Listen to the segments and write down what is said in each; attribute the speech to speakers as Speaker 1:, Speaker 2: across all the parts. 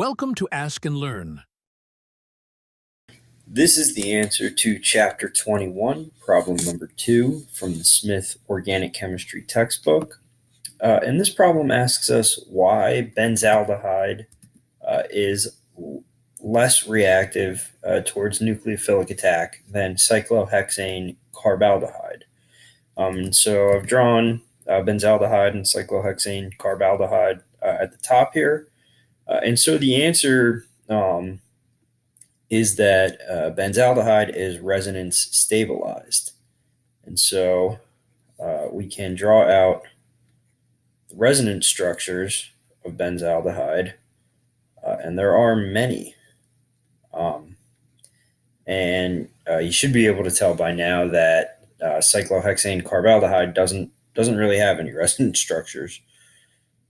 Speaker 1: Welcome to Ask and Learn.
Speaker 2: This is the answer to Chapter 21, Problem number 2 from the Smith Organic Chemistry textbook. And this problem asks us why benzaldehyde is less reactive towards nucleophilic attack than cyclohexanecarbaldehyde. So I've drawn benzaldehyde and cyclohexanecarbaldehyde at the top here. And so the answer is that benzaldehyde is resonance stabilized. And so we can draw out the resonance structures of benzaldehyde, and there are many. And you should be able to tell by now that cyclohexane carbaldehyde doesn't really have any resonance structures.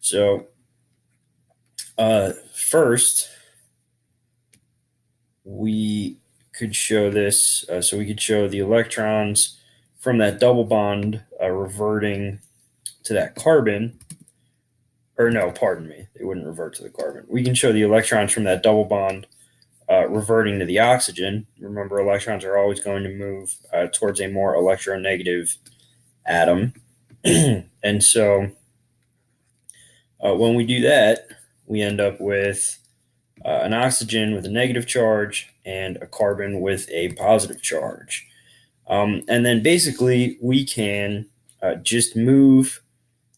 Speaker 2: So first, we could show this. So we could show the electrons from that double bond reverting to that carbon. Or no, pardon me, they wouldn't revert to the carbon. We can show the electrons from that double bond reverting to the oxygen. Remember, electrons are always going to move towards a more electronegative atom. And so when we do that, we end up with an oxygen with a negative charge and a carbon with a positive charge. And then basically we can just move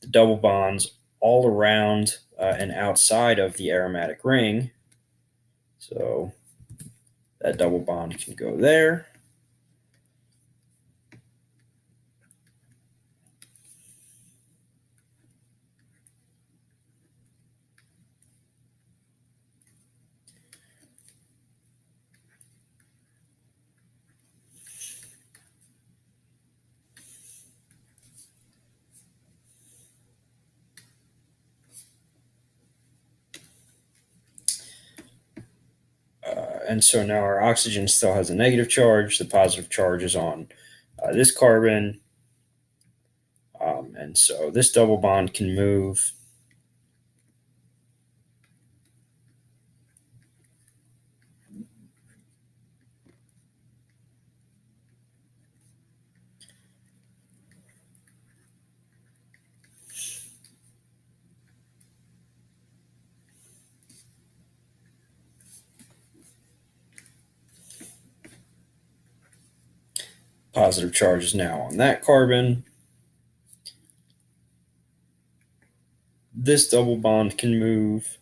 Speaker 2: the double bonds all around and outside of the aromatic ring. So that double bond can go there. And so now our oxygen still has a negative charge. The positive charge is on this carbon. And so this double bond can move positive charge is now on that carbon. This double bond can move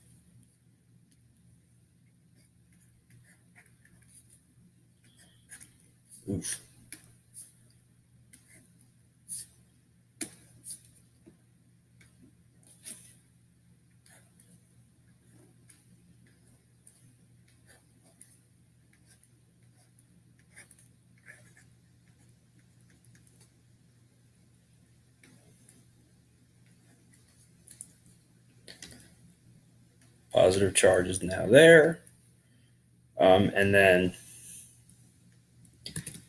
Speaker 2: Positive charge is now there. And then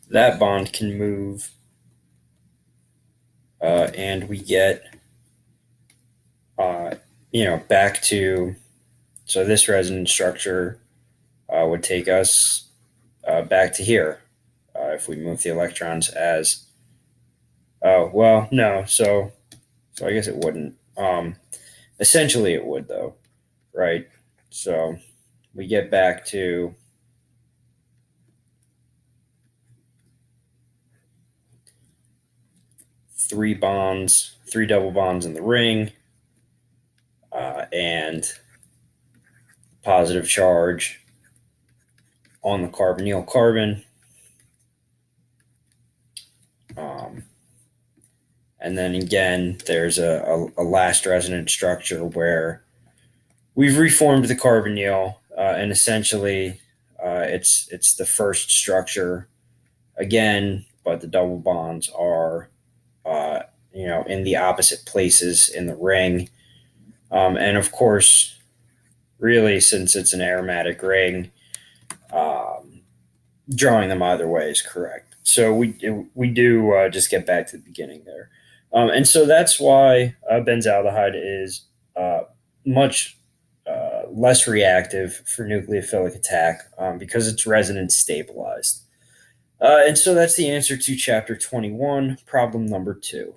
Speaker 2: that bond can move and we get, back to, so this resonance structure would take us back to here if we move the electrons as, no, so I guess it wouldn't. Essentially it would though, right? So we get back to three double bonds in the ring, and positive charge on the carbonyl carbon. And then again, there's a last resonance structure where we've reformed the carbonyl, and essentially it's the first structure again, but the double bonds are in the opposite places in the ring. And of course, really, since it's an aromatic ring, drawing them either way is correct. So we do just get back to the beginning there. And so that's why benzaldehyde is much less reactive for nucleophilic attack because it's resonance stabilized. And so that's the answer to chapter 21, problem number 2.